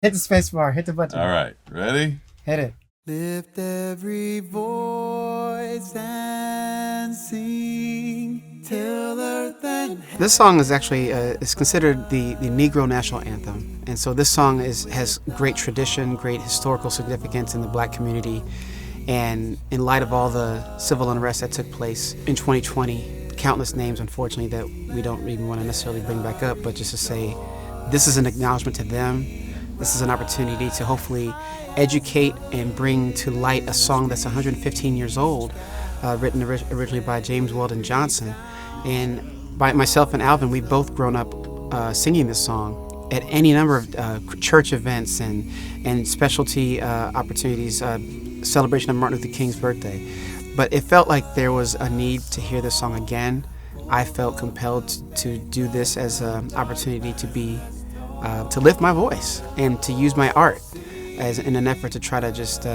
Hit the space bar. Hit the button. All right, ready? Hit it. Lift every voice and sing till earth and heaven. This song is actually is considered the Negro National Anthem, and so this song has great tradition, great historical significance in the Black community, and in light of all the civil unrest that took place in 2020, countless names, unfortunately, that we don't even want to necessarily bring back up, but just to say this is an acknowledgement to them. This is an opportunity to hopefully educate and bring to light a song that's 115 years old, written originally by James Weldon Johnson. And by myself and Alvin, we've both grown up singing this song at any number of church events and specialty opportunities, celebration of Martin Luther King's birthday. But it felt like there was a need to hear this song again. I felt compelled to do this as an opportunity to lift my voice and to use my art as in an effort to try to just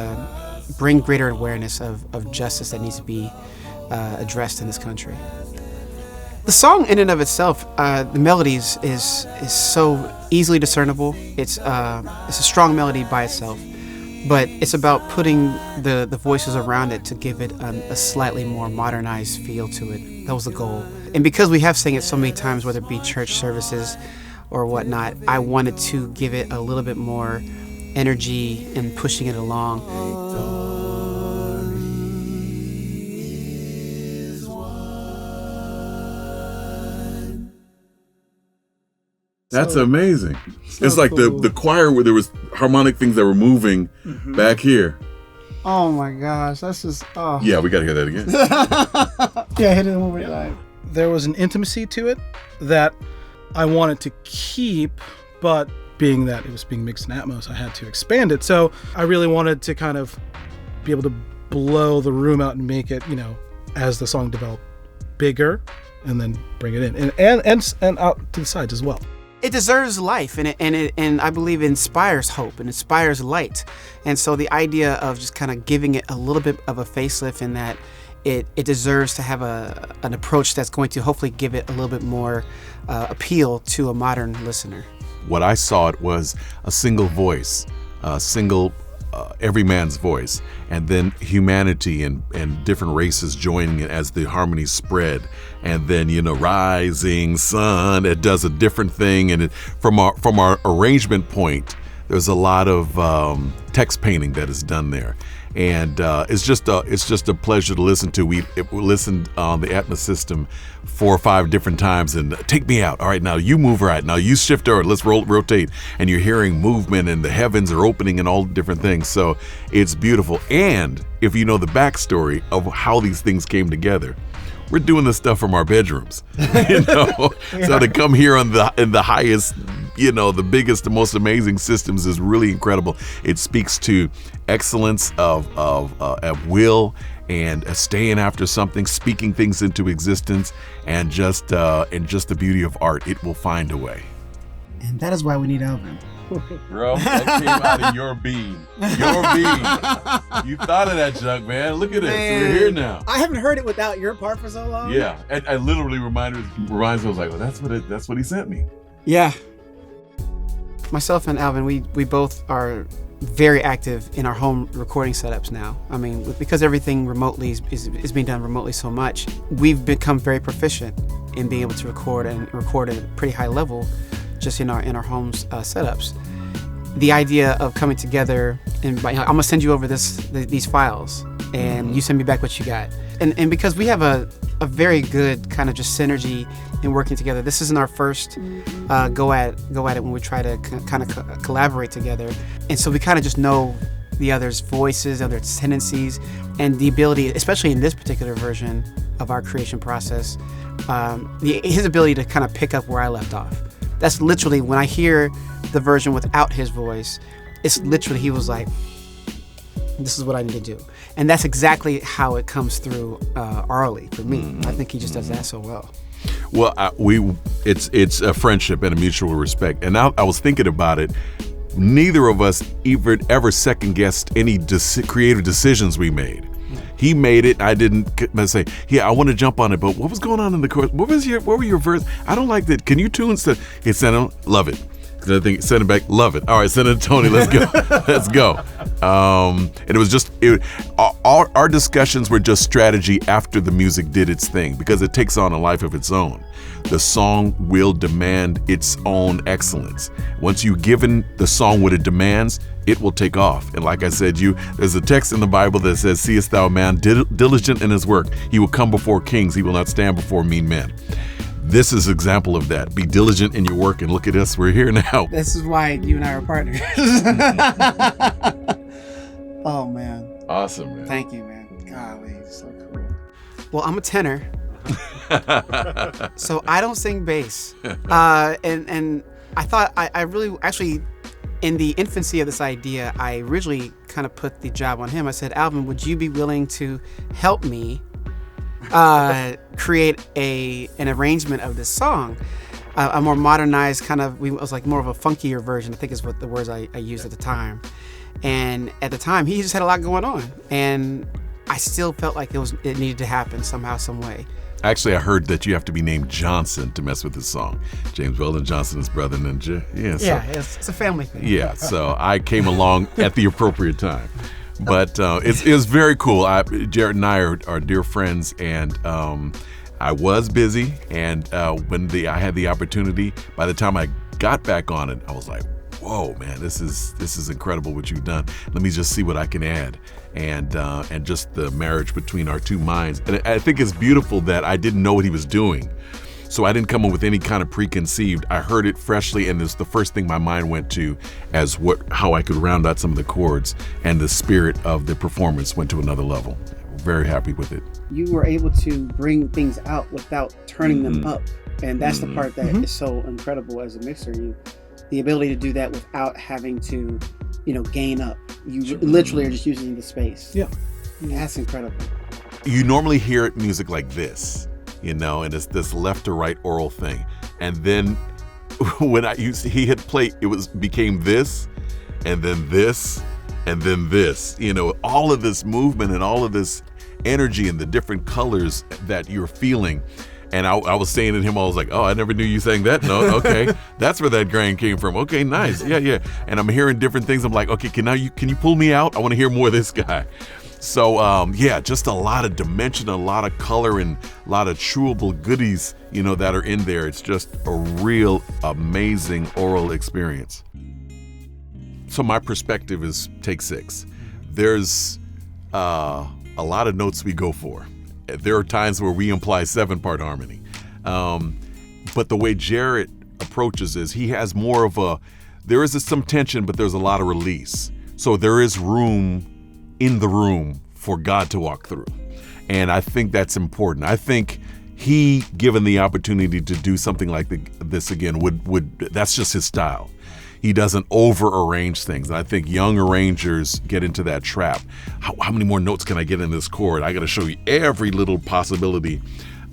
bring greater awareness of justice that needs to be addressed in this country. The song in and of itself, the melodies is so easily discernible. It's a strong melody by itself, but it's about putting the voices around it to give it a slightly more modernized feel to it. That was the goal. And because we have sang it so many times, whether it be church services or whatnot, I wanted to give it a little bit more energy and pushing it along. That's amazing. So it's like cool. the choir where there was harmonic things that were moving back here. Oh my gosh, that's just, oh. Yeah, we got to hear that again. Yeah, hit it one more time. There was an intimacy to it that I wanted to keep, but being that it was being mixed in Atmos, I had to expand it. So I really wanted to kind of be able to blow the room out and make it, as the song developed, bigger, and then bring it in and out to the sides as well. It deserves life, and I believe it inspires hope and inspires light. And so the idea of just kind of giving it a little bit of a facelift in that it deserves to have an approach that's going to hopefully give it a little bit more appeal to a modern listener. What I saw it was a single voice, every man's voice, and then humanity and different races joining it as the harmonies spread. And then, rising sun, it does a different thing. And from our arrangement point, there's a lot of text painting that is done there. And it's just a pleasure to listen to. We listened on the Atmos system 4 or 5 different times, and take me out. All right, now you move right. Now you shift over. Let's rotate. And you're hearing movement, and the heavens are opening, and all different things. So it's beautiful. And if you know the backstory of how these things came together, we're doing this stuff from our bedrooms, So to come here in the highest, the biggest, the most amazing systems is really incredible. It speaks to excellence of will and staying after something, speaking things into existence, and just the beauty of art. It will find a way. And that is why we need Alvin. Bro, that came out of your being. Your being. You thought of that junk, man. Look at it. So we're here now. I haven't heard it without your part for so long. Yeah, I literally reminds me. I was like, well, that's what he sent me. Yeah. Myself and Alvin, we both are very active in our home recording setups now. I mean, because everything remotely is being done remotely so much, we've become very proficient in being able to record at a pretty high level just in our homes setups. The idea of coming together, and I'm gonna send you over these files, and you send me back what you got. And because we have a very good kind of just synergy in working together. This isn't our first go at it when we try to kind of collaborate together. And so we kind of just know the other's voices, other tendencies, and the ability, especially in this particular version of our creation process, his ability to kind of pick up where I left off. That's literally, when I hear the version without his voice, it's literally, he was like, this is what I need to do. And that's exactly how it comes through orally for me. I think he just does that so well. Well, it's a friendship and a mutual respect. And I was thinking about it. Neither of us ever second guessed any creative decisions we made. He made it. I didn't say, "Yeah, I want to jump on it." But what was going on in the chorus? What were your verse? I don't like that. Can you tune? He said, "Love it." I think send it back. Love it. All right, send it to Tony. Let's go. Let's go. And it was just our discussions were just strategy after the music did its thing, because it takes on a life of its own. The song will demand its own excellence. Once you've given the song what it demands, it will take off. And like I said, there's a text in the Bible that says, "Seest thou a man diligent in his work? He will come before kings. He will not stand before mean men." This is an example of that. Be diligent in your work, and look at us. We're here now. This is why you and I are partners. Oh, man. Awesome, man. Thank you, man. Golly, so cool. Well, I'm a tenor. So I don't sing bass. And I thought I really, actually, in the infancy of this idea, I originally kind of put the job on him. I said, "Alvin, would you be willing to help me create an arrangement of this song, a more modernized kind of, it was like more of a funkier version," I think is what the words I used at the time. And at the time, he just had a lot going on, and I still felt like it needed to happen somehow, some way. Actually, I heard that you have to be named Johnson to mess with this song. James Weldon Johnson, his brother, and It's a family thing. Yeah, so I came along at the appropriate time. But it was very cool. Jarrett and I are dear friends, and I was busy. And when I had the opportunity, by the time I got back on it, I was like, "Whoa, man, this is incredible what you've done. Let me just see what I can add." And just the marriage between our two minds. And I think it's beautiful that I didn't know what he was doing. So I didn't come up with any kind of preconceived. I heard it freshly, and it's the first thing my mind went to as how I could round out some of the chords, and the spirit of the performance went to another level. Very happy with it. You were able to bring things out without turning them up, and that's the part that is so incredible as a mixer. The ability to do that without having to, gain up. You literally are just using the space. Yeah, that's incredible. You normally hear music like this, and it's this left to right oral thing. And then when he hit play, became this, and then this, and then this. All of this movement and all of this energy and the different colors that you're feeling. And I was saying to him, I was like, "Oh, I never knew you sang that note. Okay, that's where that grain came from. Okay, nice. Yeah." And I'm hearing different things. I'm like, "Okay, can you pull me out? I want to hear more of this guy." So just a lot of dimension, a lot of color, and a lot of chewable goodies, that are in there. It's just a real amazing oral experience. So my perspective is take 6. There's a lot of notes we go for. There are times where we imply 7-part harmony. But the way Jarrett approaches is he has more of there is some tension, but there's a lot of release. So there is room in the room for God to walk through. And I think that's important. I think he, given the opportunity to do something like this again, that's just his style. He doesn't over-arrange things. And I think young arrangers get into that trap. How many more notes can I get in this chord? I got to show you every little possibility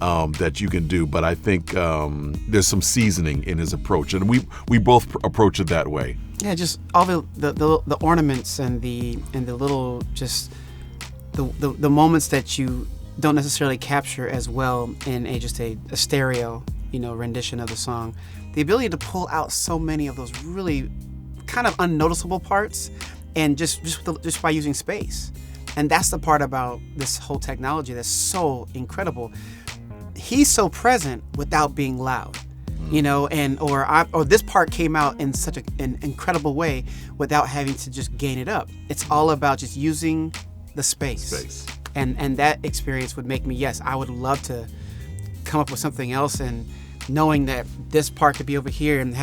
that you can do. But I think there's some seasoning in his approach, and we both approach it that way. Yeah, just all the ornaments and the little just the moments that you don't necessarily capture as well in a stereo rendition of the song. The ability to pull out so many of those really kind of unnoticeable parts, and just by using space. And that's the part about this whole technology that's so incredible. He's so present without being loud, or this part came out in such an incredible way without having to just gain it up. It's all about just using the space. And that experience would make me, yes, I would love to come up with something else, and knowing that this part could be over here, and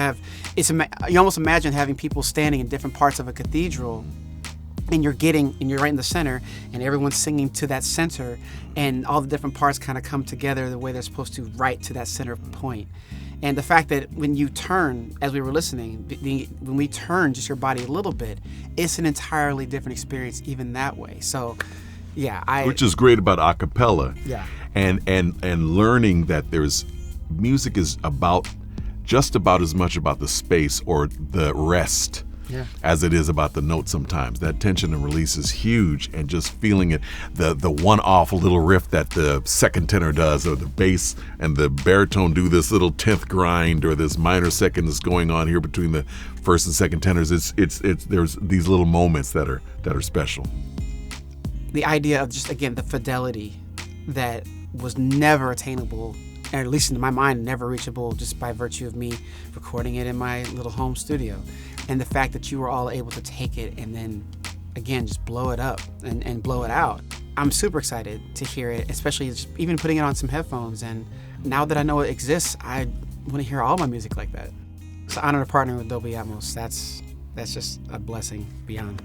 you almost imagine having people standing in different parts of a cathedral, and you're right in the center, and everyone's singing to that center, and all the different parts kind of come together the way they're supposed to, right to that center point. And the fact that when you turn, as we were listening, when we turn just your body a little bit, it's an entirely different experience even that way. So yeah, which is great about a cappella. Yeah. And learning that there's music is just about as much about the space or the rest as it is about the note sometimes. That tension and release is huge, and just feeling it, the one-off little riff that the second tenor does, or the bass and the baritone do this little 10th grind, or this minor second that's going on here between the first and second tenors. It's there's these little moments that are special. The idea of just, again, the fidelity that was never attainable, or at least in my mind, never reachable, just by virtue of me recording it in my little home studio. And the fact that you were all able to take it and then, again, just blow it up and blow it out. I'm super excited to hear it, especially just even putting it on some headphones. And now that I know it exists, I want to hear all my music like that. It's an honor to partner with Dolby Atmos. That's just a blessing beyond.